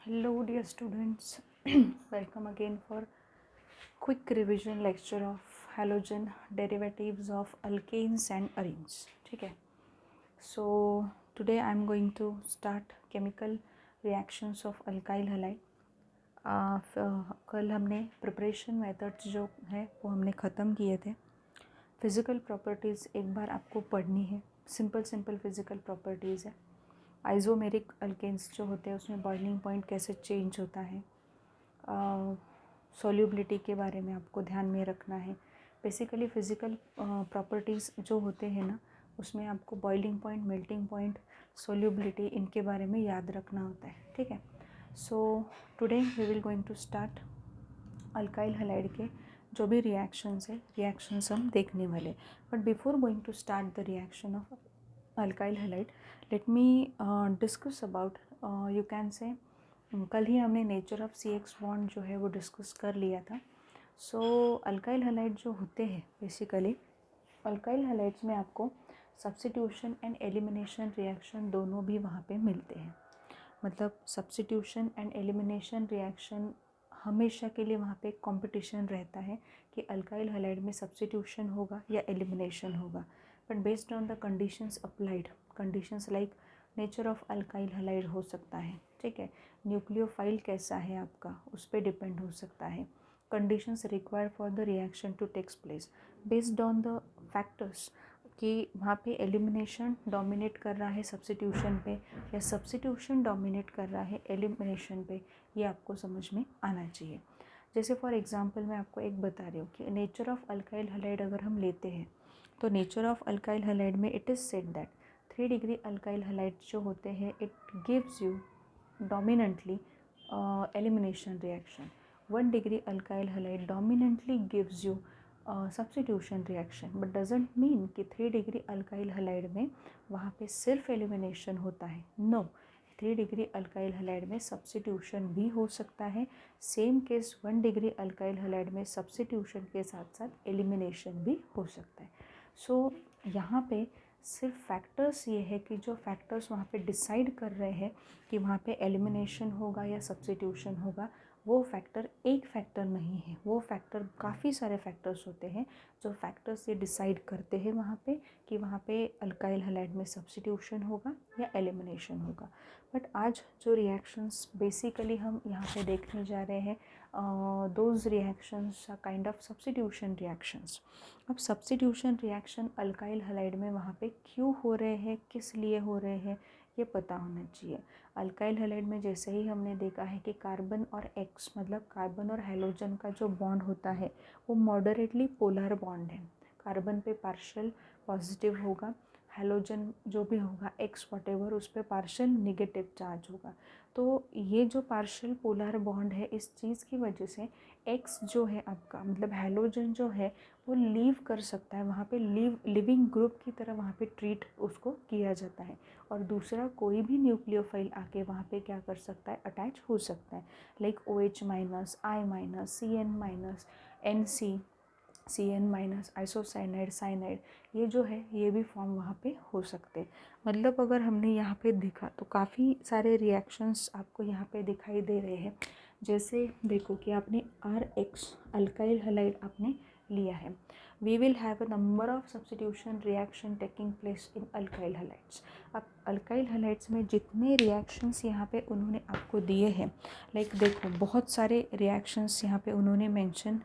Hello dear students, welcome again for quick revision lecture of halogen derivatives of alkanes and arenes. ठीक है. So today I am going to start chemical reactions of alkyl halide. कल हमने preparation methods जो है वो हमने ख़त्म किए थे. फिज़िकल प्रॉपर्टीज़ एक बार आपको पढ़नी है. सिंपल फिज़िकल प्रॉपर्टीज़ है. आइसोमेरिक अल्केन्स जो होते हैं उसमें बॉइलिंग पॉइंट कैसे चेंज होता है, सॉल्युबिलिटी के बारे में आपको ध्यान में रखना है. बेसिकली फ़िज़िकल प्रॉपर्टीज़ जो होते हैं ना उसमें आपको boiling point, melting point, solubility इनके बारे में याद रखना होता है. ठीक है. So today we will going to start alkyl halide के जो भी रिएक्शंस हम देखने वाले. But before going to start the reaction of alkyl halide, let me discuss about, you can say कल ही हमने नेचर ऑफ CX बॉन्ड जो है वो डिस्कस कर लिया था. सो अल्काइल हैलाइड जो होते हैं बेसिकली अल्काइल हैलाइड्स में आपको सब्स्टिट्यूशन एंड एलिमिनेशन रिएक्शन दोनों भी वहाँ पे मिलते हैं. मतलब सब्स्टिट्यूशन एंड एलिमिनेशन रिएक्शन हमेशा के लिए वहाँ पे कंपटीशन रहता है कि अल्काइल हैलाइड में सब्स्टिट्यूशन होगा या एलिमिनेशन होगा. But based on the conditions applied, conditions like nature of alkyl halide हो सकता है. ठीक है. न्यूक्लियोफाइल कैसा है आपका उस पर डिपेंड हो सकता है. Conditions required for the reaction to takes place based on the factors कि वहाँ पे एलिमिनेशन डोमिनेट कर रहा है सब्स्टिट्यूशन पे या सब्स्टिट्यूशन डोमिनेट कर रहा है एलिमिनेशन पे, ये आपको समझ में आना चाहिए. जैसे फॉर एग्जांपल मैं आपको एक बता रही हूँ कि नेचर ऑफ अल्काइल हैलाइड अगर हम लेते हैं तो नेचर ऑफ अल्काइल हैलाइड में it is said that 3 degree alkyl halide जो होते हैं it gives you dominantly elimination reaction. 1 degree alkyl halide dominantly gives you substitution reaction. But doesn't mean कि 3 डिग्री अल्काइल हैलाइड में वहाँ पे सिर्फ elimination होता है. नो, 3 डिग्री अल्काइल हैलाइड में सब्स्टिट्यूशन भी हो सकता है. Same case 1 degree alkyl halide में सब्स्टिट्यूशन के साथ साथ एलिमिनेशन भी हो सकता है. सो यहाँ पे सिर्फ फैक्टर्स ये है कि जो फैक्टर्स वहाँ पे डिसाइड कर रहे हैं कि वहाँ पे एलिमिनेशन होगा या सब्स्टिट्यूशन होगा, वो फैक्टर एक फैक्टर नहीं है. वो फैक्टर काफ़ी सारे फैक्टर्स होते हैं जो फैक्टर्स ये डिसाइड करते हैं वहाँ पे कि वहाँ पे अल्काइल हैलाइड में सब्स्टिट्यूशन होगा या एलिमिनेशन होगा. बट आज जो रिएक्शंस बेसिकली हम यहाँ पे देखने जा रहे हैं those reactions are kind of substitution reactions. अब सब्स्टिट्यूशन रिएक्शन अल्काइल हैलाइड में वहाँ पे क्यों हो रहे हैं, किस लिए हो रहे हैं, ये पता होना चाहिए. अल्काइल हैलाइड में जैसे ही हमने देखा है कि कार्बन और एक्स मतलब कार्बन और हैलोजन का जो बॉन्ड होता है वो मॉडरेटली पोलर बॉन्ड है. कार्बन पे पार्शियल पॉजिटिव होगा, हैलोजन जो भी होगा एक्स वॉटेवर उस पर पार्शियल निगेटिव चार्ज होगा. तो ये जो पार्शियल पोलर बॉन्ड है इस चीज़ की वजह से एक्स जो है आपका मतलब हैलोजन जो है वो लीव कर सकता है. वहाँ पे लिविंग ग्रुप की तरह वहाँ पे ट्रीट उसको किया जाता है. और दूसरा कोई भी न्यूक्लियोफाइल आके वहाँ पे क्या कर सकता है, अटैच हो सकता है. Like OH minus, I minus, CN minus, NC, CN minus, isocyanide, cyanide, ये जो है ये भी फॉर्म वहाँ पे हो सकते हैं. मतलब अगर हमने यहाँ पे देखा तो काफ़ी सारे रिएक्शंस आपको यहाँ पे दिखाई दे रहे हैं. जैसे देखो कि आपने RH अल्काइल हैलाइड आपने लिया है. We will have a number of substitution reaction taking place in alkyl halides. अब अल्काइल हैलाइड्स में जितने रिएक्शंस यहाँ पे उन्होंने आपको दिए हैं, लाइक देखो बहुत सारे रिएक्शंस यहाँ पे उन्होंने मेंशन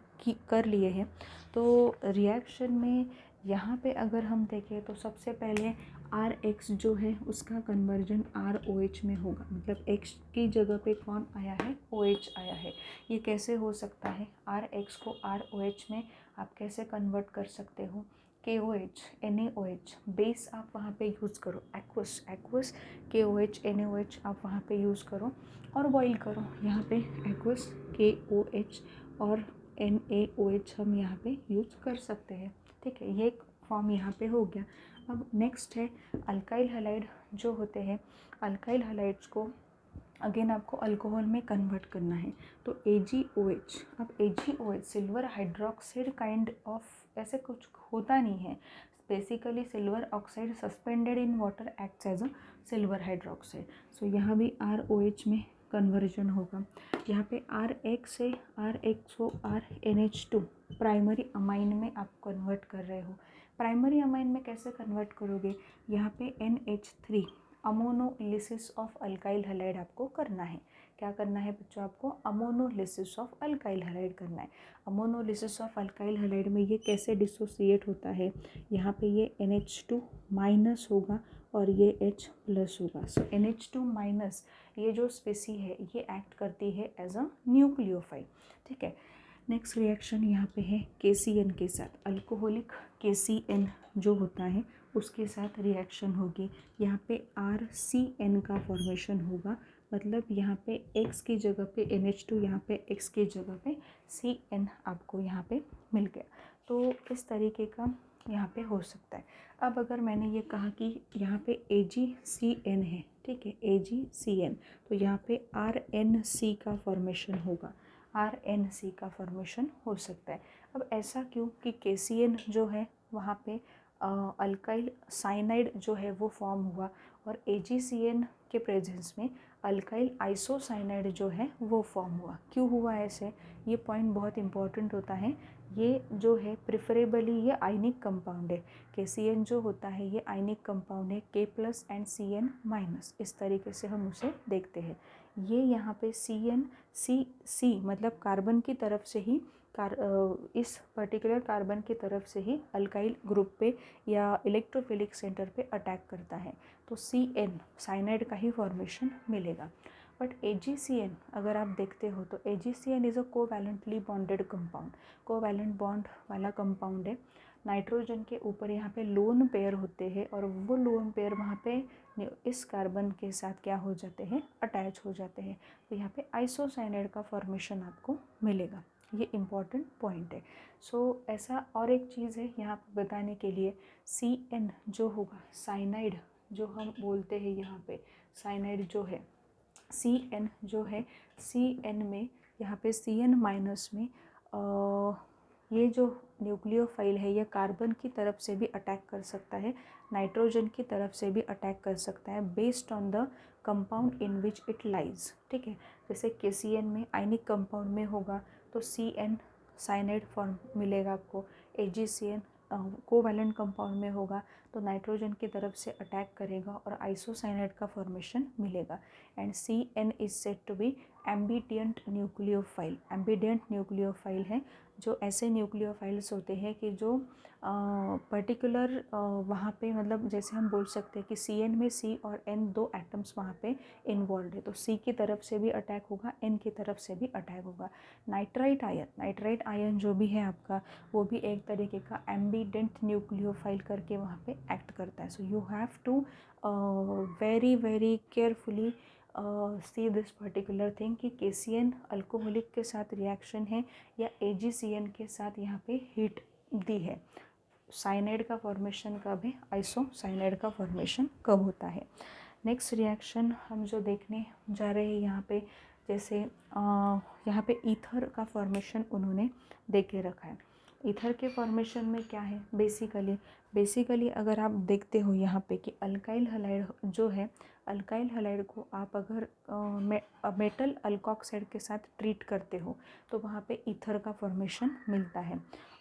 कर लिए हैं. तो रिएक्शन में यहाँ पे अगर हम देखें तो सबसे पहले RH जो है उसका कन्वर्जन ROH में होगा. मतलब X की जगह पे कौन आया है, OH आया है. ये कैसे हो सकता है, RH को ROH में आप कैसे कन्वर्ट कर सकते हो, KOH NaOH बेस आप वहाँ पे यूज़ करो, एक्वस KOH NaOH आप वहाँ पे यूज़ करो और बॉईल करो. यहाँ पे एक्वस KOH और NaOH हम यहाँ पे यूज़ कर सकते हैं. ठीक है, ये एक फॉर्म यहाँ पे हो गया. अब नेक्स्ट है अल्काइल हैलाइड जो होते हैं. अल्काइल हैलाइड्स को अगेन आपको अल्कोहल में कन्वर्ट करना है. तो AgOH, अब AgOH silver hydroxide kind of ऐसे कुछ होता नहीं है. Basically silver oxide suspended in water acts as a silver hydroxide. So यहाँ भी ROH में कन्वर्जन होगा। यहाँ पे R1 से R1OR NH2 प्राइमरी अमाइन में आप कन्वर्ट कर रहे हो। प्राइमरी अमाइन में कैसे कन्वर्ट करोगे, यहाँ पे NH3 ammonolysis of alkyl halide आपको करना है। क्या करना है बच्चों, आपको अमोनोलिसिस ऑफ अल्काइल हैलाइड करना है। अमोनोलिसिस ऑफ अल्काइल हैलाइड में ये कैसे डिसोसिएट होता है, यहाँ पे ये NH2 माइनस होगा और ये H प्लस होगा। सो NH2 माइनस ये जो स्पेसी है ये एक्ट करती है एज अ न्यूक्लियोफाइल, ठीक है। नेक्स्ट रिएक्शन यहाँ पे है KCN के साथ, अल्कोहलिक KCN जो होता है उसके साथ रिएक्शन होगी। यहाँ पे RCN का फॉर्मेशन होगा, मतलब यहाँ पे X की जगह पे NH2, यहाँ पे X की जगह पे CN आपको यहाँ पे मिल गया। तो इस तरीके का यहाँ पे हो सकता है। अब अगर मैंने ये कहा कि यहाँ पे AgCN है, ठीक है, AgCN, तो यहाँ पे RNC का फॉर्मेशन होगा, RNC का फॉर्मेशन हो सकता है। अब ऐसा क्यों कि KCN जो है वहाँ पे अल्काइल साइनाइड जो है वो फॉर्म हुआ और AgCN के प्रेजेंस में अल्काइल आइसोसाइनाइड जो है वो फॉर्म हुआ। क्यों हुआ ऐसे, ये पॉइंट बहुत इंपॉर्टेंट होता है। ये जो है प्रिफरेबली ये आयनिक कंपाउंड है। KCN जो होता है ये आयनिक कंपाउंड है, K plus and CN minus, इस तरीके से हम उसे देखते हैं। ये यहाँ पे CN C मतलब कार्बन की तरफ से ही इस पर्टिकुलर कार्बन की तरफ से ही अल्काइल ग्रुप पे या इलेक्ट्रोफिलिक सेंटर पे अटैक करता है, तो CN साइनाइड का ही फॉर्मेशन मिलेगा। बट AgCN अगर आप देखते हो तो AgCN is a covalently bonded compound, covalent bond वाला कंपाउंड है। नाइट्रोजन के ऊपर यहाँ पे लोन पेयर होते हैं और वो लोन पेयर वहाँ पे इस कार्बन के साथ क्या हो जाते हैं, अटैच हो जाते हैं, तो यहाँ पे आइसोसाइनाइड का फॉर्मेशन आपको मिलेगा। ये इम्पॉर्टेंट पॉइंट है। सो ऐसा और एक चीज़ है यहाँ पे बताने के लिए, CN जो होगा साइनाइड जो हम बोलते हैं, यहाँ पे साइनाइड जो है CN जो है, CN में यहाँ पे CN माइनस में ये जो न्यूक्लियोफाइल है ये कार्बन की तरफ से भी अटैक कर सकता है, नाइट्रोजन की तरफ से भी अटैक कर सकता है, based on the compound in which it lies, ठीक है। जैसे KCN में आयनिक कंपाउंड में होगा तो CN साइनाइड फॉर्म मिलेगा आपको, AgCN कोवैलेंट कंपाउंड में होगा तो नाइट्रोजन की तरफ से अटैक करेगा और आइसोसाइनाइड का फॉर्मेशन मिलेगा। And CN is said to be ambident nucleophile. Ambident nucleophile है जो ऐसे न्यूक्लियोफाइल्स होते हैं कि जो पर्टिकुलर वहाँ पे, मतलब जैसे हम बोल सकते हैं कि CN में C और N दो एटम्स वहाँ पे इन्वॉल्व है, तो C की तरफ से भी अटैक होगा, N की तरफ से भी अटैक होगा। नाइट्राइट आयन जो भी है आपका, वो भी एक तरीके का एम्बिडेंट न्यूक्लियोफाइल करके वहाँ पे एक्ट करता है। So you have to very very carefully see this particular thing कि KCN अल्कोहलिक के साथ रिएक्शन है या AgCN के साथ यहाँ पे हीट दी है। साइनाइड का फॉर्मेशन कब है, आइसोसाइनाइड का फॉर्मेशन कब होता है। नेक्स्ट रिएक्शन हम जो देखने जा रहे हैं यहाँ पे, जैसे यहाँ पे ईथर का फॉर्मेशन उन्होंने दे के रखा है। ईथर के फॉर्मेशन में क्या है, बेसिकली अगर आप देखते हो यहाँ पे कि अल्काइल हैलाइड जो है, अल्काइल हैलाइड को आप अगर मेटल अल्कोक्साइड के साथ ट्रीट करते हो तो वहाँ पे ईथर का फॉर्मेशन मिलता है।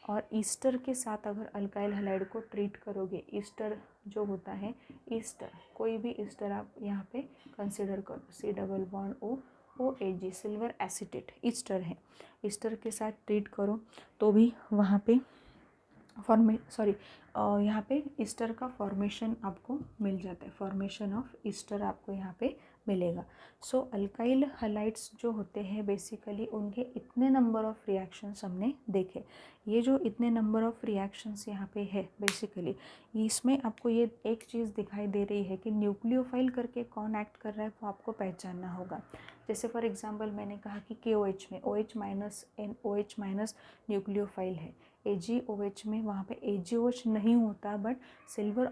और ईस्टर के साथ अगर अल्काइल हैलाइड को ट्रीट करोगे, ईस्टर जो होता है, ईस्टर कोई भी ईस्टर आप यहाँ पे कंसिडर करो, C+O सिल्वर एसिटेट ईस्टर है, ईस्टर के साथ ट्रीट करो तो भी वहाँ पे यहाँ पे ईस्टर का फॉर्मेशन आपको मिल जाता है, फॉर्मेशन ऑफ ईस्टर आपको यहाँ पे मिलेगा। सो अल्काइल हैलाइड्स जो होते हैं बेसिकली उनके इतने नंबर ऑफ रिएक्शंस हमने देखे। ये जो इतने नंबर ऑफ रिएक्शंस यहाँ पे है बेसिकली, इसमें आपको ये एक चीज़ दिखाई दे रही है कि न्यूक्लियोफाइल करके कौन एक्ट कर रहा है वो आपको पहचानना होगा। जैसे फॉर एग्जांपल मैंने कहा कि KOH में OH minus NOH minus nucleophile है, AgOH में वहाँ पे AgOH नहीं होता but silver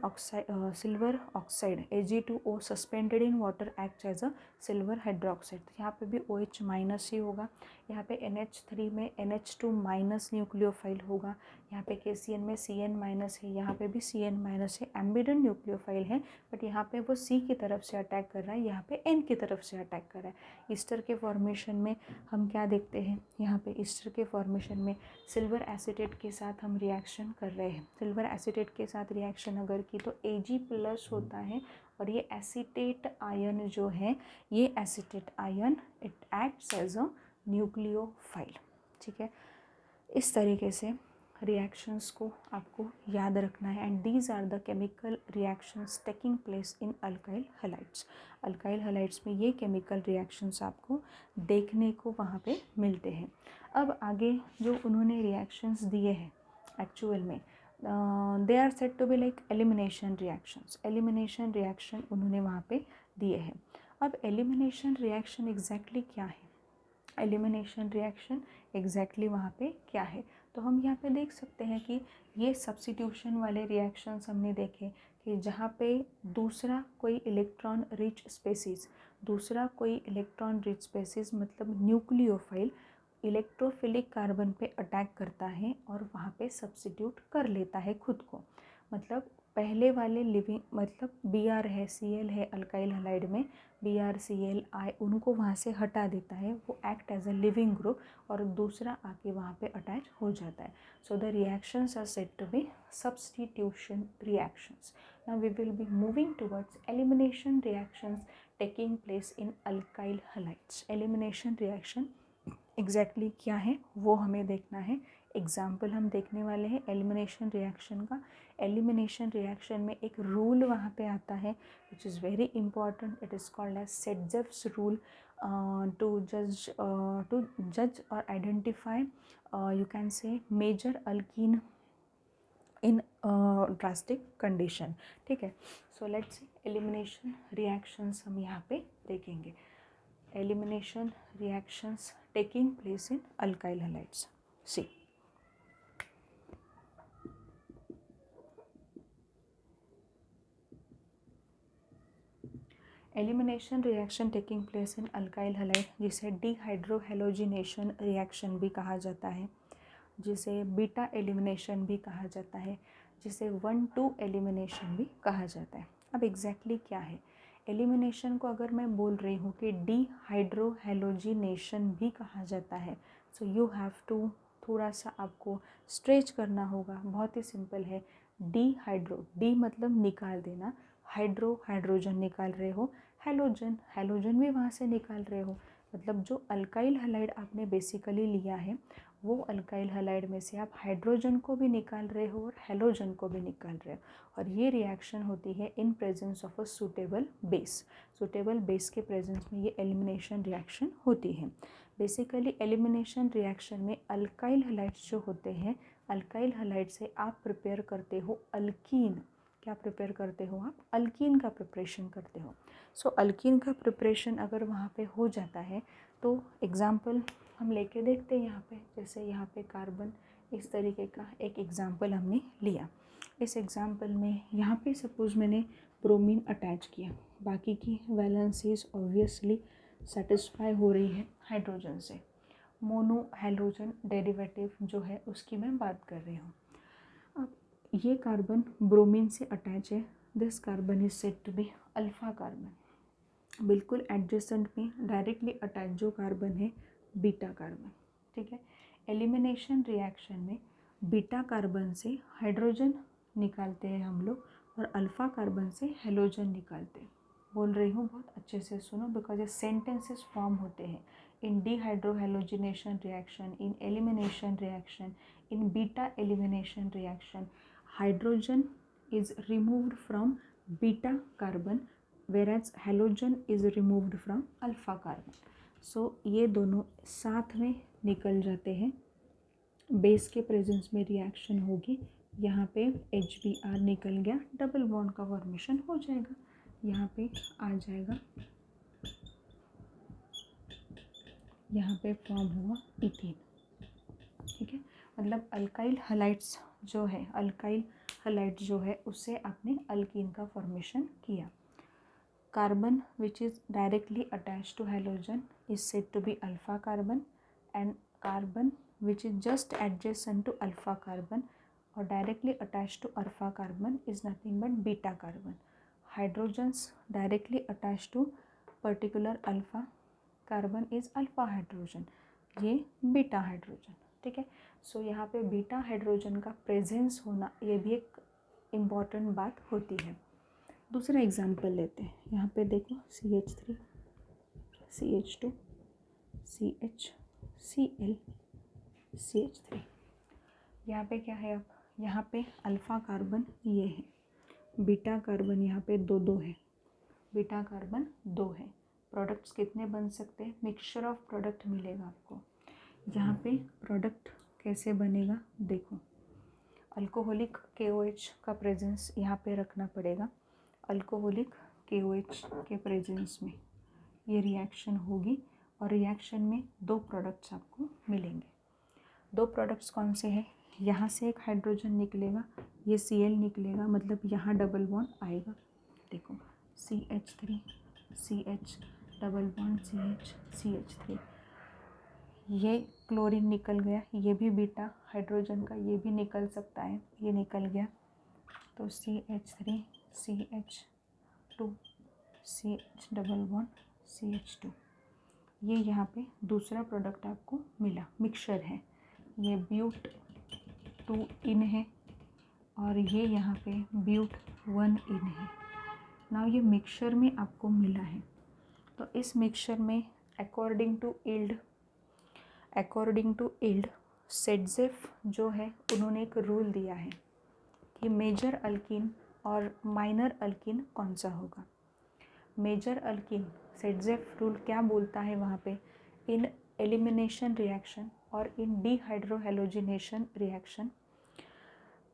oxide Ag2O suspended in water act as a silver hydroxide, तो यहाँ पे भी OH माइनस ही होगा। यहाँ पे NH3 में NH2 माइनस न्यूक्लियोफाइल होगा। यहाँ पे KCN में CN माइनस है, यहाँ पे भी CN माइनस है। एम्बिडेंट न्यूक्लियोफाइल है, बट यहाँ पे वो C की तरफ से अटैक कर रहा है, यहाँ पे N की तरफ से अटैक कर रहा है। ईस्टर के फॉर्मेशन में हम क्या देखते हैं, यहाँ पे ईस्टर के फॉर्मेशन में सिल्वर एसीटेट के साथ हम रिएक्शन कर रहे हैं। सिल्वर एसीटेट के साथ रिएक्शन अगर की तो Ag+ होता है, और ये एसीटेट आयन जो है, ये acetate ion it acts as a nucleophile. ठीक है, इस तरीके से रिएक्शंस को आपको याद रखना है। And these are the chemical reactions taking place in alkyl halides. Alkyl halides में ये केमिकल रिएक्शंस आपको देखने को वहाँ पे मिलते हैं। अब आगे जो उन्होंने रिएक्शंस दिए हैं एक्चुअल में, they are said to be like elimination reactions. Elimination reaction उन्होंने वहाँ पे दिए हैं। अब एलिमिनेशन रिएक्शन एग्जैक्टली क्या है, एलिमिनेशन रिएक्शन एग्जैक्टली वहाँ पे क्या है, तो हम यहाँ पे देख सकते हैं कि ये सब्स्टिट्यूशन वाले रिएक्शंस हमने देखे कि जहाँ पे दूसरा कोई इलेक्ट्रॉन रिच स्पेसीज, मतलब न्यूक्लियोफाइल इलेक्ट्रोफिलिक कार्बन पे अटैक करता है और वहाँ पे सब्स्टिट्यूट कर लेता है खुद को। मतलब पहले वाले लिविंग, मतलब Br है, Cl है अल्काइल हैलाइड में, BrCl उनको वहाँ से हटा देता है, वो act as a leaving group, और दूसरा आके वहाँ पे अटैच हो जाता है। So the reactions are said to be substitution reactions. Now we will be moving towards elimination reactions taking place in alkyl halides. Elimination reaction exactly क्या है वो हमें देखना है। एग्जाम्पल हम देखने वाले हैं एलिमिनेशन रिएक्शन का। एलिमिनेशन रिएक्शन में एक रूल वहाँ पे आता है which is very important, it is called as Saytzeff's rule to जज और identify you can say major alkene in drastic condition. ठीक है, so let's see elimination reactions हम यहाँ पे देखेंगे। Elimination reactions taking place in alkyl halides. See, elimination reaction taking place in alkyl halide, जिसे dehydrohalogenation reaction भी कहा जाता है, जिसे बीटा एलिमिनेशन भी कहा जाता है, जिसे 1,2 एलिमिनेशन भी कहा जाता है। अब एग्जैक्टली क्या है एलिमिनेशन को, अगर मैं बोल रही हूँ कि डिहाइड्रोहेलोजिनेशन भी कहा जाता है, सो यू हैव टू थोड़ा सा आपको स्ट्रेच करना होगा। बहुत ही सिंपल है। डी मतलब निकाल देना, हाइड्रोजन निकाल रहे हो, हैलोजन भी वहाँ से निकाल रहे हो, मतलब जो अल्काइल हैलाइड आपने बेसिकली लिया है वो अल्काइल हैलाइड में से आप हाइड्रोजन को भी निकाल रहे हो और हैलोजन को भी निकाल रहे हो, और ये रिएक्शन होती है in presence of a suitable base. Suitable base के प्रेजेंस में ये एलिमिनेशन रिएक्शन होती है। बेसिकली एलिमिनेशन रिएक्शन में अल्काइल हैलाइड्स जो होते हैं, अल्काइल हैलाइड से आप प्रिपेयर करते हो अल्कीन। क्या प्रिपेयर करते हो आप? अल्कीन का प्रिपरेशन करते हो। सो अल्कीन का प्रिपरेशन अगर वहाँ पे हो जाता है तो एग्जाम्पल हम लेके देखते हैं यहाँ पे। जैसे यहाँ पे कार्बन, इस तरीके का एक एग्जाम्पल हमने लिया। इस एग्जाम्पल में यहाँ पे सपोज मैंने ब्रोमीन अटैच किया, बाकी की वैलेंसीज ऑब्वियसली सेटिस्फाई हो रही है हाइड्रोजन से। मोनो हैलोजन डेरिवेटिव जो है उसकी मैं बात कर रही हूँ। अब ये कार्बन ब्रोमीन से अटैच है, this carbon is said to be alpha carbon. बिल्कुल एडजेसेंट में डायरेक्टली अटैच जो कार्बन है बीटा कार्बन। ठीक है, एलिमिनेशन रिएक्शन में बीटा कार्बन से हाइड्रोजन निकालते हैं हम लोग और अल्फ़ा कार्बन से हैलोजन निकालते हैं। बोल रही हूँ, बहुत अच्छे से सुनो, बिकॉज ये सेंटेंसेस फॉर्म होते हैं in dehydrohalogenation reaction, in elimination reaction, in beta elimination reaction. Hydrogen is removed from beta carbon whereas halogen is removed from alpha carbon. So ये दोनों साथ में निकल जाते हैं, बेस के प्रेजेंस में रिएक्शन होगी, यहाँ पे HBr निकल गया, डबल बॉन्ड का फॉर्मेशन हो जाएगा, यहाँ पे आ जाएगा, यहाँ पे फॉर्म हुआ इथेन। ठीक है, मतलब अल्काइल हैलाइड्स जो है, अल्काइल हैलाइड जो है उससे आपने अल्कीन का फॉर्मेशन किया। carbon which is directly attached to halogen is said to be alpha carbon, and carbon which is just adjacent to alpha carbon or directly attached to alpha carbon is nothing but beta carbon. Hydrogens directly attached to particular alpha carbon is alpha hydrogen, ये beta hydrogen. ठीक है. सो यहाँ पे beta hydrogen का presence होना ये भी एक इम्पॉर्टेंट बात होती है. दूसरा एग्जांपल लेते हैं. यहाँ पे देखो CH3, CH2, CH, Cl, CH3. यहाँ पे क्या है, अब यहाँ पे अल्फ़ा कार्बन ये है, बीटा कार्बन यहाँ पे दो है, बीटा कार्बन 2 है. प्रोडक्ट्स कितने बन सकते हैं, मिक्सचर ऑफ प्रोडक्ट मिलेगा आपको. यहाँ पे प्रोडक्ट कैसे बनेगा देखो, अल्कोहलिक KOH का प्रेजेंस यहाँ पे रखना पड़ेगा. अल्कोहलिक KOH के प्रेजेंस में ये रिएक्शन होगी और रिएक्शन में 2 प्रोडक्ट्स आपको मिलेंगे. 2 प्रोडक्ट्स कौन से हैं, यहाँ से एक हाइड्रोजन निकलेगा, ये Cl निकलेगा, मतलब यहाँ डबल बॉन्ड आएगा. देखो CH3, CH, double bond CH, CH3. ये क्लोरीन निकल गया, ये भी बीटा हाइड्रोजन का, ये भी निकल सकता है, ये निकल गया. तो CH3, CH2, CH double bond CH2. ये यहाँ पे दूसरा प्रोडक्ट आपको मिला, मिक्सचर है. ये ब्यूट 2 इन है और ये यहाँ पे ब्यूट 1 इन है. ना ये मिक्सचर में आपको मिला है. तो इस मिक्सचर में अकॉर्डिंग टू इल्ड सेडजेफ जो है उन्होंने एक रूल दिया है कि मेजर अल्किन और माइनर अल्किन कौन सा होगा. मेजर अल्किन सेडजेफ रूल क्या बोलता है वहाँ पे, इन एलिमिनेशन रिएक्शन और in dehydrohalogenation reaction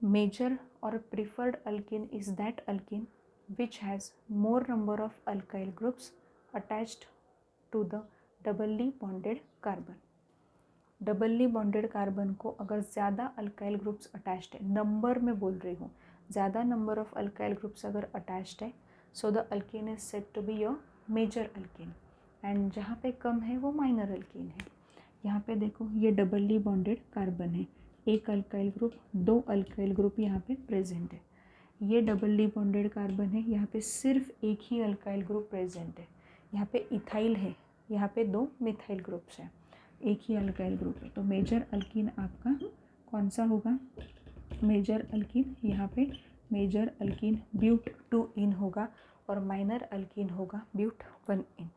major or preferred alkene is that alkene which has more number of alkyl groups attached to the doubly bonded carbon. Doubly bonded carbon को अगर ज़्यादा alkyl groups attached है, number में बोल रही हूँ, ज़्यादा नंबर ऑफ अल्काइल ग्रुप्स अगर अटैच्ड है, so the alkene is said to be your major alkene. And जहाँ पे कम है वो माइनर अल्कीन है. यहाँ पे देखो ये डबली बॉन्डेड कार्बन है, एक अल्काइल ग्रुप, 2 अल्काइल ग्रुप यहाँ पे प्रेजेंट है. ये डबली बॉन्डेड कार्बन है, यहाँ पे सिर्फ एक ही अल्काइल ग्रुप प्रेजेंट है. यहाँ पे इथाइल है, यहाँ पे 2 मिथाइल ग्रुप्स हैं, एक ही अल्काइल ग्रुप है. तो मेजर अल्कीन आपका कौन सा होगा, मेजर अल्कीन यहाँ पे मेजर अल्कीन ब्यूट 2 इन होगा और माइनर अल्कीन होगा but 1 ene.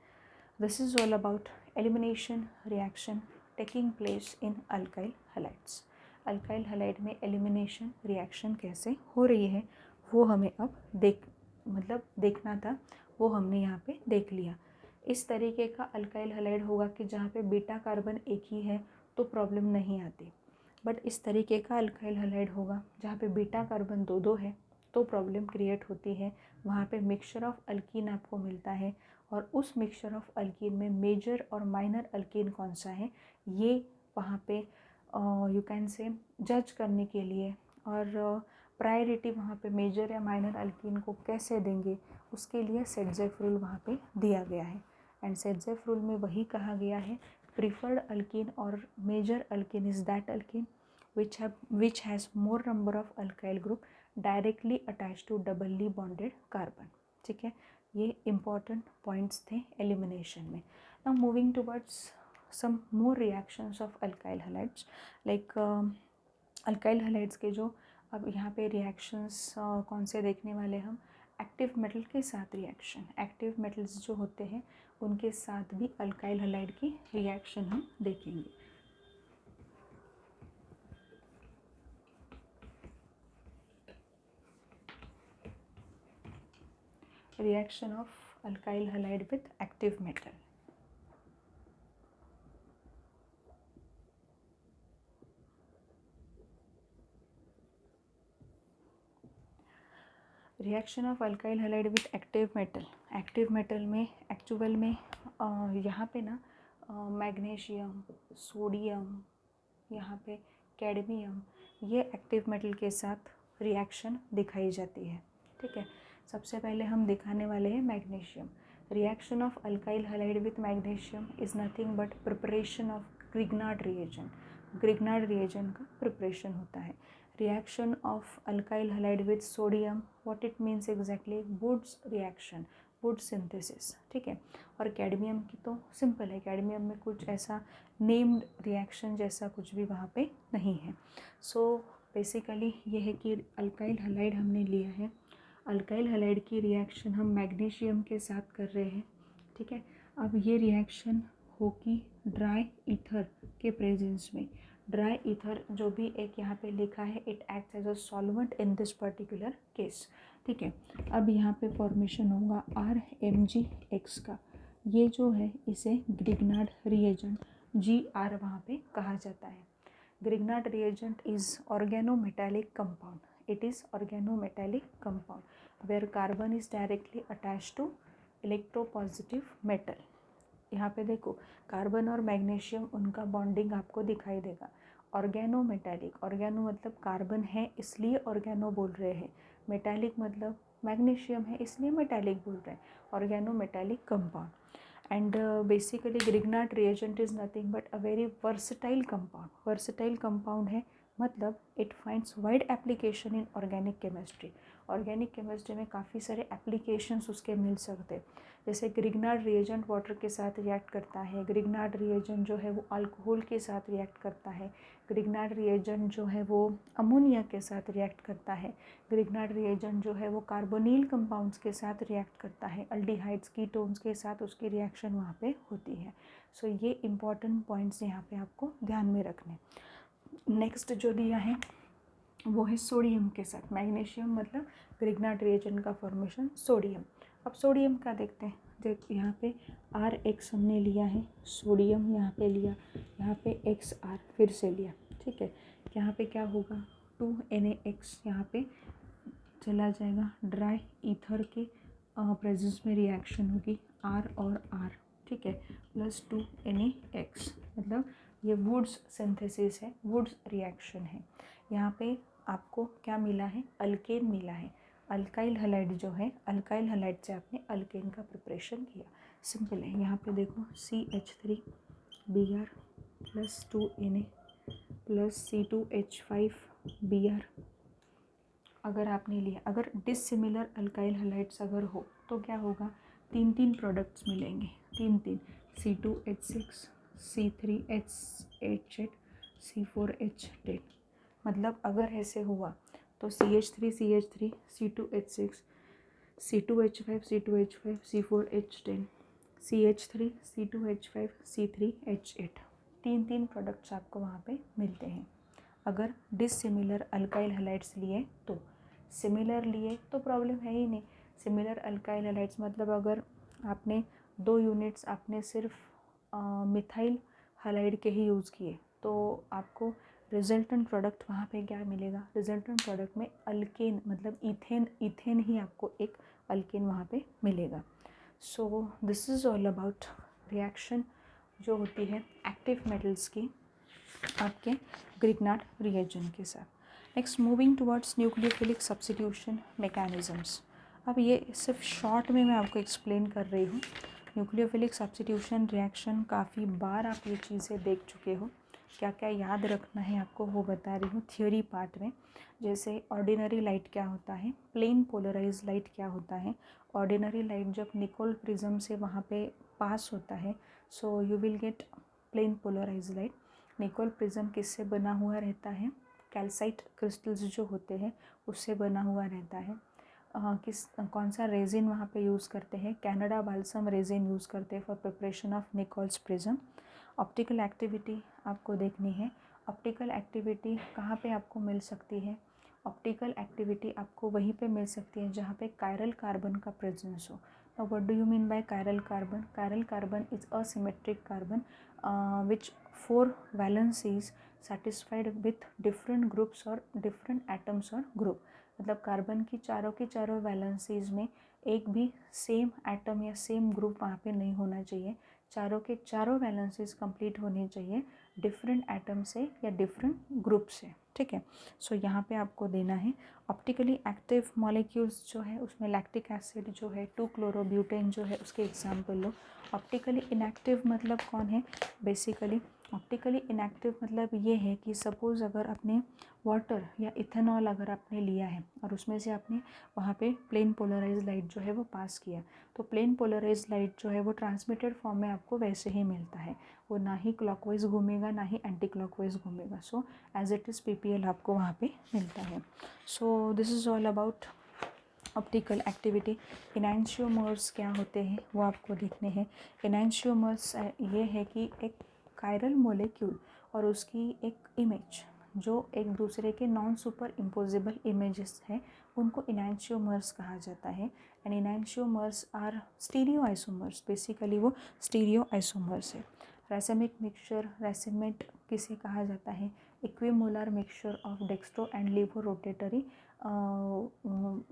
This is all about elimination reaction taking place in alkyl halides. Alkyl halide में एलिमिनेशन रिएक्शन कैसे हो रही है वो हमें अब देखना था, वो हमने यहाँ पे देख लिया. इस तरीके का अल्काइल हैलाइड होगा कि जहाँ पे बीटा कार्बन एक ही है तो प्रॉब्लम नहीं आती. बट इस तरीके का अल्काइल हैलाइड होगा जहाँ पे बीटा कार्बन 2 है तो प्रॉब्लम क्रिएट होती है. वहाँ पे मिक्सचर ऑफ अल्कीन आपको मिलता है और उस मिक्सचर ऑफ अल्कीन में मेजर और माइनर अल्कीन कौन सा है ये वहाँ पे यू कैन से जज करने के लिए और प्रायोरिटी वहाँ पे मेजर या माइनर अल्कीन को कैसे देंगे उसके लिए सेडजेफ रूल वहाँ पे दिया गया है. एंड सेडजेफ रूल में वही कहा गया है, प्रिफर्ड अल्कीन और major alkene is that alkene which has more number of alkyl group directly attached to doubly bonded carbon. ठीक है, ये important points थे elimination में. Now moving towards some more reactions of alkyl halides like alkyl halides के जो अब यहाँ पे reactions कौन से देखने वाले हम, एक्टिव मेटल के साथ रिएक्शन. एक्टिव मेटल्स जो होते हैं उनके साथ भी अल्काइल हैलाइड की रिएक्शन हम देखेंगे. Reaction of alkyl halide with active metal. Reaction of alkyl halide with active metal. Active metal में एक्चुअल में यहाँ पे ना मैग्नीशियम, सोडियम, यहाँ पे कैडमियम, ये एक्टिव मेटल के साथ रिएक्शन दिखाई जाती है. ठीक है, सबसे पहले हम दिखाने वाले हैं magnesium. Reaction of alkyl halide with magnesium is nothing but preparation of Grignard reagent. Grignard reagent का प्रिपरेशन होता है। Reaction of alkyl halide with sodium, what it means exactly, Wurtz reaction, would synthesis, ठीक है। और cadmium की तो simple है, cadmium में कुछ ऐसा नेम्ड रिएक्शन जैसा कुछ भी वहाँ पे नहीं है। सो बेसिकली ये है कि अल्काइल हैलाइड हमने लिया है, अल्काइल हैलाइड की रिएक्शन हम मैग्नीशियम के साथ कर रहे हैं, ठीक है। अब ये रिएक्शन होगी ड्राई ईथर के प्रेजेंस में। ड्राई ईथर जो भी एक यहाँ पे लिखा है, it acts as a solvent in this particular case, ठीक है। अब यहाँ पे फॉर्मेशन होगा RMgX का। ये जो है इसे ग्रिग्नार्ड रिएजेंट GR वहाँ पे कहा जाता है। Grignard reagent is organometallic compound, it is organometallic compound where carbon is directly attach to electropositive metal. यहाँ पे देखो कार्बन और मैग्नीशियम, उनका बॉन्डिंग आपको दिखाई देगा। ऑर्गेनो मेटैलिक, ऑर्गेनो मतलब कार्बन है इसलिए ऑर्गेनो बोल रहे हैं, मेटैलिक मतलब मैग्नीशियम है इसलिए मेटैलिक बोल रहे हैं, organo metallic compound. And basically Grignard reagent is nothing but a very versatile compound. Versatile compound है मतलब it finds wide application in organic chemistry. Organic chemistry में काफ़ी सारे एप्लीकेशंस उसके मिल सकते हैं। जैसे ग्रिग्नार्ड रिएजेंट वाटर के साथ रिएक्ट करता है, ग्रिग्नार्ड रिएजेंट जो है वो अल्कोहल के साथ रिएक्ट करता है, ग्रिग्नार्ड रिएजेंट जो है वो अमोनिया के साथ रिएक्ट करता है, ग्रिग्नार्ड रिएजेंट जो है वो कार्बोनिल कंपाउंड्स के साथ रिएक्ट करता है, अल्डिहाइड्स कीटोन्स के साथ उसकी रिएक्शन वहाँ पे होती है। सो ये इंपॉर्टेंट पॉइंट्स यहाँ पे आपको ध्यान में रखने। नेक्स्ट जो दिया है वो है सोडियम के साथ। मैग्नीशियम मतलब ग्रिग्नार्ड रिएजेंट का फॉर्मेशन सोडियम। अब सोडियम का देखते हैं। देख यहाँ पे RX हमने लिया है, सोडियम यहाँ पे लिया, यहाँ पे XR फिर से लिया, ठीक है। यहाँ पे क्या होगा 2NaX यहाँ पे चला जाएगा, ड्राई ईथर के प्रेजेंस में रिएक्शन होगी R और R, ठीक है, प्लस 2NaX मतलब ये वुड्स सिंथेसिस है, वुड्स रिएक्शन है। यहाँ पे आपको क्या मिला है, अल्केन मिला है। अल्काइल हैलाइड जो है, अल्काइल हैलाइड से आपने अल्केन का प्रिपरेशन किया, सिंपल है। यहाँ पे देखो CH3Br plus 2Na plus C2H5Br अगर आपने लिया। अगर डिसिमिलर अल्काइल हैलाइड्स अगर हो तो क्या होगा, तीन तीन प्रोडक्ट्स मिलेंगे, तीन तीन C2H6 C3H8 C4H10। मतलब अगर ऐसे हुआ तो CH3 CH3 C2H6 C2H5 C2H5 C4H10 CH3 C2H5 C3H8, तीन तीन प्रोडक्ट्स आपको वहाँ पे मिलते हैं। अगर डिसिमिलर अल्काइल हैलाइड्स लिए तो, सिमिलर लिए तो प्रॉब्लम है ही नहीं। सिमिलर अल्काइल हैलाइड्स मतलब अगर आपने 2 यूनिट्स आपने सिर्फ मिथाइल हैलाइड के ही यूज़ किए तो आपको रिजल्टेंट प्रोडक्ट वहाँ पे क्या मिलेगा, रिजल्टेंट प्रोडक्ट में अल्केन मतलब इथेन ही आपको एक अल्केन वहाँ पे मिलेगा। सो this is all about reaction जो होती है एक्टिव मेटल्स की आपके ग्रिग्नार्ड रिएजेंट के साथ। Next moving towards nucleophilic substitution mechanisms. अब ये सिर्फ शॉर्ट में मैं आपको एक्सप्लेन कर रही हूँ। न्यूक्लियोफिलिक सब्स्टिट्यूशन रिएक्शन काफ़ी बार आप ये चीज़ें देख चुके हो, क्या क्या याद रखना है आपको वो बता रही हूँ थ्योरी पार्ट में। जैसे ऑर्डिनरी लाइट क्या होता है, प्लेन पोलराइज लाइट क्या होता है। ऑर्डिनरी लाइट जब निकोल प्रिज्म से वहाँ पे पास होता है so you will get plane polarise light. Nicol prism किससे बना हुआ रहता है, कैल्साइट क्रिस्टल्स जो होते हैं उससे बना हुआ रहता है। कौन सा रेजिन वहाँ पे यूज़ करते हैं, कनाडा बाल्सम रेजिन यूज़ करते हैं for preparation of Nichols prism. Optical activity आपको देखनी है। ऑप्टिकल एक्टिविटी कहाँ पे आपको मिल सकती है, ऑप्टिकल एक्टिविटी आपको वहीं पे मिल सकती है जहाँ पे कायरल कार्बन का प्रेजेंस हो। Now what do you mean by chiral carbon, chiral carbon is a symmetric carbon which 4 valencies satisfied with different groups और different atoms और group। मतलब कार्बन की चारों वैलेंसीज में एक भी सेम एटम या सेम ग्रुप वहाँ पे नहीं होना चाहिए। चारों के चारों वैलेंसीज कंप्लीट होनी चाहिए डिफरेंट एटम से या डिफरेंट ग्रुप से, ठीक है। सो यहाँ पे आपको देना है ऑप्टिकली एक्टिव मॉलिक्यूल्स जो है उसमें लैक्टिक एसिड जो है, 2-क्लोरोब्यूटेन जो है, उसके एग्जाम्पल लो। ऑप्टिकली इनएक्टिव मतलब कौन है, बेसिकली ऑप्टिकली इनएक्टिव मतलब ये है कि सपोज़ अगर आपने वाटर या इथेनॉल अगर आपने लिया है और उसमें से आपने वहाँ पे प्लेन पोलराइज लाइट जो है वो पास किया, तो प्लेन पोलराइज लाइट जो है वो ट्रांसमिटेड फॉर्म में आपको वैसे ही मिलता है, वो ना ही क्लॉकवाइज घूमेगा ना ही एंटी क्लॉकवाइज घूमेगा। So as it is PPL आपको वहाँ पे मिलता है। So this is all about optical activity. Enantiomers क्या होते हैं वो आपको देखने हैं। इनैंशियोमर्स ये है कि एक कायरल मोलेक्यूल और उसकी एक इमेज जो एक दूसरे के नॉन सुपर इम्पोजिबल इमेजेस हैं उनको इनैंशियोमर्स कहा जाता है। And enantiomers are stereo isomers, basically वो स्टीरियो आइसोमर्स है। रैसेमिक मिक्सचर, रैसेमेट किसे कहा जाता है, equimolar mixture of dextro and laevo rotatory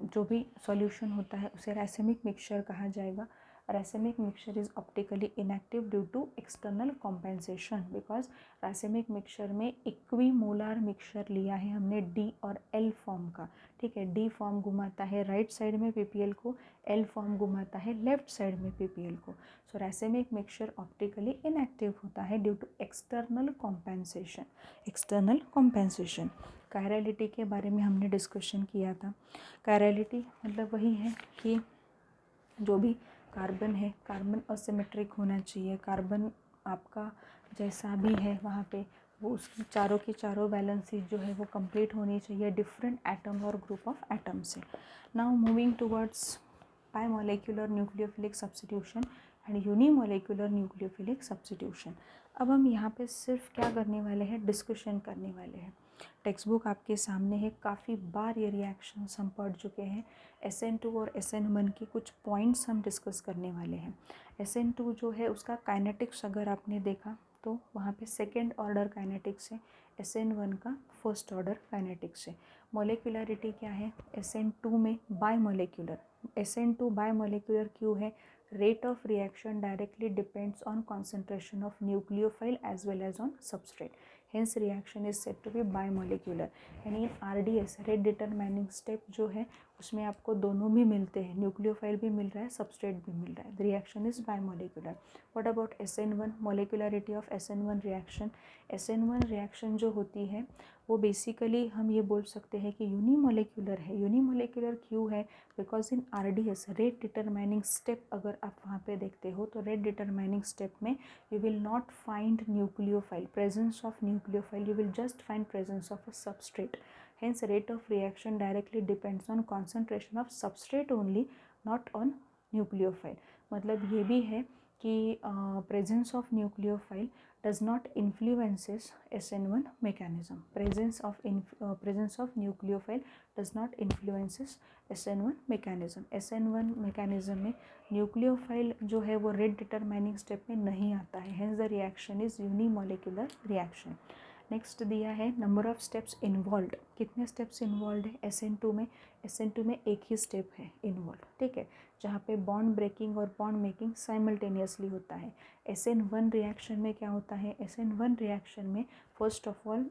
जो भी सॉल्यूशन होता है उसे रैसेमिक मिक्सचर कहा जाएगा। Racemic mixture is optically inactive due to external compensation, because racemic mixture में इक्विमोलर मिक्सचर लिया है हमने डी और एल फॉर्म का, ठीक है। डी फॉर्म घुमाता है राइट साइड में पीपीएल को, एल फॉर्म घुमाता है लेफ्ट साइड में पीपीएल को। So racemic mixture optically inactive होता है due to external compensation. External compensation. Chirality के बारे में हमने डिस्कशन किया था। कायरलिटी मतलब वही है कि जो भी कार्बन है, कार्बन असिमेट्रिक होना चाहिए, कार्बन आपका जैसा भी है वहाँ पे वो उसकी चारों की चारों वैलेंसी जो है वो कंप्लीट होनी चाहिए डिफरेंट एटम और ग्रुप ऑफ एटम से। Now moving towards bimolecular nucleophilic substitution and unimolecular nucleophilic substitution. अब हम यहाँ पे सिर्फ क्या करने वाले हैं, डिस्कशन करने वाले हैं। टेक्स्ट बुक आपके सामने है, काफ़ी बार ये रिएक्शंस हम पढ़ चुके हैं। SN2 और SN1 की कुछ पॉइंट्स हम डिस्कस करने वाले हैं। SN2 जो है उसका काइनेटिक्स अगर आपने देखा तो वहाँ पे सेकेंड ऑर्डर काइनेटिक्स है, SN1 का फर्स्ट ऑर्डर काइनेटिक्स है। मोलेकुलरिटी क्या है, SN2 में बायमोलेक्युलर, SN2 बायमोलेकुलर क्यों है, rate of reaction directly depends on concentration of nucleophile as well as on substrate, hence reaction is said to be bimolecular। यानी RDS rate determining step जो है उसमें आपको दोनों भी मिलते हैं, न्यूक्लियोफाइल भी मिल रहा है, सबस्ट्रेट भी मिल रहा है, the reaction is bimolecular. What about SN1, molecularity of SN1 reaction. SN1 reaction जो होती है वो बेसिकली हम ये बोल सकते हैं कि यूनिमोलेकुलर है। यूनिमोलेकुलर क्यों है, because in RDS rate determining step अगर आप वहाँ पे देखते हो तो रेट डिटरमाइनिंग स्टेप में you will not find nucleophile, presence of nucleophile, you will just find presence of a substrate, hence rate of reaction directly depends on concentration of substrate only, not on nucleophile। मतलब ये भी है कि presence of nucleophile does not influences SN1 mechanism, presence of nucleophile does not influences SN1 mechanism। SN1 mechanism में nucleophile जो है वो rate determining step में नहीं आता है, hence the reaction is unimolecular reaction. Next दिया है नंबर ऑफ स्टेप्स इन्वॉल्व, कितने स्टेप्स इन्वॉल्व है SN2 में, SN2 में एक ही स्टेप है इन्वॉल्व, ठीक है, जहाँ पे बॉन्ड ब्रेकिंग और बॉन्ड मेकिंग साइमल्टेनियसली होता है। SN1 रिएक्शन में क्या होता है, SN1 रिएक्शन में फर्स्ट ऑफ ऑल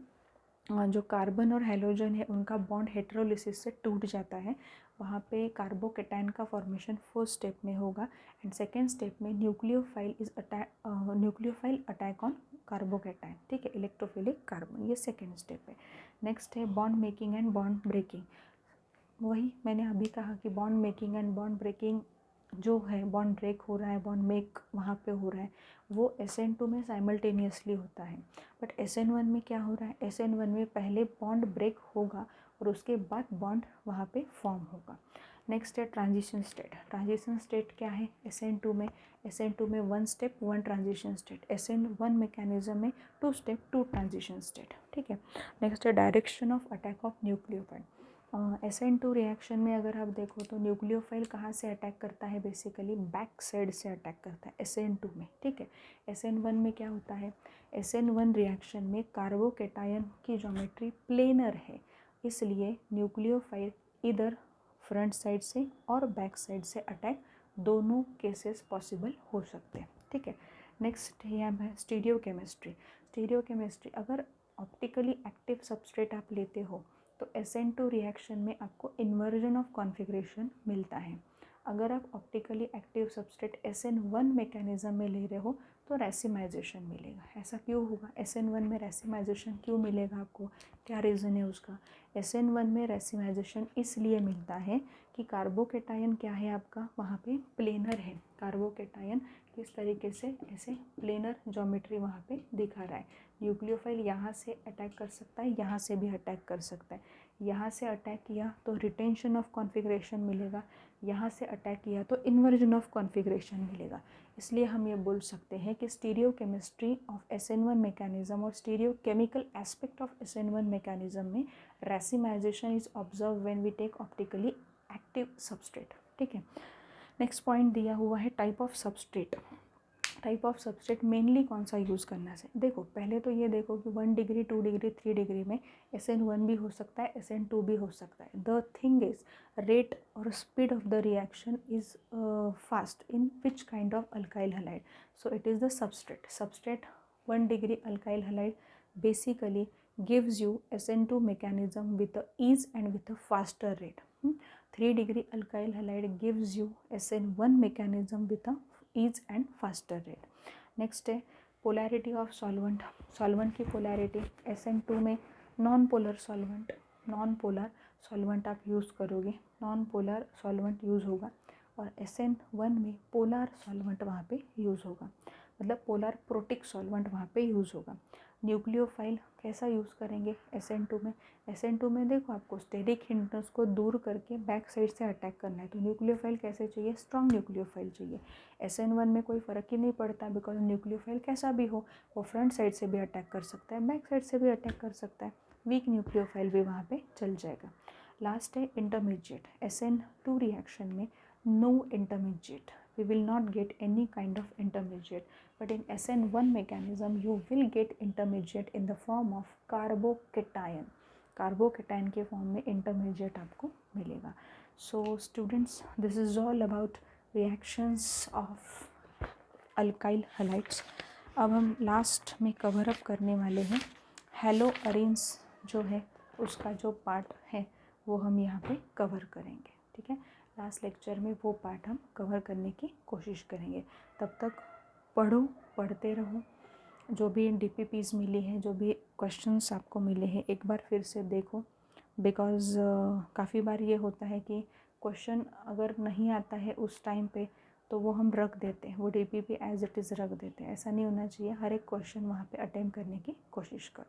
जो कार्बन और हेलोजन है उनका बॉन्ड हेटेरोलिसिस से टूट जाता है, वहाँ पे कार्बोकेटाइन का फॉर्मेशन फर्स्ट स्टेप में होगा एंड सेकेंड स्टेप में न्यूक्लियोफाइल अटैक ऑन कार्बोकेटाइन, ठीक है, इलेक्ट्रोफिलिक कार्बन, ये सेकेंड स्टेप है। नेक्स्ट है bond making and bond breaking. वही मैंने अभी कहा कि bond making and bond breaking जो है, बॉन्ड ब्रेक हो रहा है, बॉन्ड मेक वहाँ पे हो रहा है, वो SN2 में साइमल्टेनियसली होता है। बट SN1 में क्या हो रहा है, SN1 में पहले बॉन्ड ब्रेक होगा और उसके बाद बॉन्ड वहाँ पे फॉर्म होगा। नेक्स्ट है ट्रांजिशन स्टेट। ट्रांजिशन स्टेट क्या है SN2 में, SN2 में 1 step 1 transition state, SN1 mechanism में 2 स्टेप 2 ट्रांजिशन स्टेट, ठीक है। नेक्स्ट है direction of attack of nucleophile. SN2 reaction में अगर आप देखो तो न्यूक्लियोफाइल कहाँ से अटैक करता है, बेसिकली बैक साइड से अटैक करता है SN2 में, ठीक है। SN1 में क्या होता है, SN1 रिएक्शन में कार्बोकेटायन की ज्योमेट्री प्लेनर है, इसलिए न्यूक्लियोफाइल इधर फ्रंट साइड से और बैक साइड से अटैक दोनों केसेस पॉसिबल हो सकते हैं, ठीक है। नेक्स्ट यहाँ है स्टीरियोकेमिस्ट्री। स्टीरियोकेमिस्ट्री, अगर ऑप्टिकली एक्टिव सबस्ट्रेट आप लेते हो तो SN2 रिएक्शन में आपको इन्वर्जन ऑफ कॉन्फ़िगरेशन मिलता है। अगर आप optically active substrate SN1 mechanism में ले रहे हो तो रैसिमाइजेशन मिलेगा। ऐसा क्यों होगा? SN1 में रैसिमाइजेशन क्यों मिलेगा आपको? क्या रीज़न है उसका? SN1 में रैसिमाइजेशन इसलिए मिलता है कि कार्बोकेटायन क्या है आपका, वहाँ पे प्लेनर है। कार्बोकेटायन किस तरीके से ऐसे प्लेनर ज्योमेट्री वहाँ पे दिखा रहा है। न्यूक्लियोफाइल यहाँ से अटैक कर सकता है, यहाँ से भी अटैक कर सकता है। यहाँ से अटैक किया तो रिटेंशन ऑफ कॉन्फ़िगरेशन मिलेगा, यहाँ से अटैक किया तो इन्वर्जन ऑफ कॉन्फ़िगरेशन मिलेगा। इसलिए हम ये बोल सकते हैं कि स्टीरियोकेमिस्ट्री ऑफ SN1 मैकेनिज्म और stereochemical aspect of SN1 mechanism में racemisation is observe when we take optically active substrate. ठीक है। नेक्स्ट पॉइंट दिया हुआ है type of substrate. Type of substrate mainly कौन सा यूज़ करना है? देखो पहले तो ये देखो कि 1 डिग्री 2 डिग्री 3 डिग्री में SN1 भी हो सकता है, SN2 भी हो सकता है। द थिंग इज रेट और speed of the reaction is fast in which kind of alkyl halide? So it is the substrate. Substrate 1 degree alkyl halide basically gives you SN2 mechanism with a ease and with a faster rate. 3 degree alkyl halide gives you SN1 mechanism with a ease and faster rate. Next है polarity of solvent. Solvent की polarity SN2 में non polar solvent, non polar solvent आप use करोगे, non polar solvent use होगा। और SN1 में polar solvent वहाँ पे यूज़ होगा, मतलब पोलर प्रोटिक सॉल्वेंट वहाँ पे यूज़ होगा। न्यूक्लियोफाइल कैसा यूज़ करेंगे SN2 में? SN2 में देखो आपको स्टेरिक हिंड्रेंस को दूर करके बैक साइड से अटैक करना है, तो न्यूक्लियोफाइल कैसे चाहिए? स्ट्रॉन्ग न्यूक्लियोफाइल चाहिए। SN1 में कोई फ़र्क ही नहीं पड़ता, बिकॉज न्यूक्लियोफाइल कैसा भी हो वो फ्रंट साइड से भी अटैक कर सकता है, बैक साइड से भी अटैक कर सकता है, वीक न्यूक्लियोफाइल भी वहाँ पे चल जाएगा। लास्ट है इंटरमीडिएट। SN2 रिएक्शन में no intermediate, we will not get any kind of intermediate, but in SN1 mechanism you will get intermediate in the form of carbocation। Carbocation के फॉर्म में intermediate आपको मिलेगा। So students, this is all about reactions of alkyl halides. अब हम last में cover up करने वाले हैं हेलो अरेंस जो है उसका जो पार्ट है वो हम यहाँ पे कवर करेंगे। ठीक है, लास्ट लेक्चर में वो पार्ट हम कवर करने की कोशिश करेंगे। तब तक पढ़ो, पढ़ते रहो। जो भी DPPs मिली हैं, जो भी क्वेश्चंस आपको मिले हैं, एक बार फिर से देखो, बिकॉज़ काफ़ी बार ये होता है कि क्वेश्चन अगर नहीं आता है उस टाइम पे तो वो हम रख देते हैं, वो DPP एज इट इज़ रख देते हैं। ऐसा नहीं होना चाहिए, हर एक क्वेश्चन वहाँ पे अटेम्प्ट करने की कोशिश करो।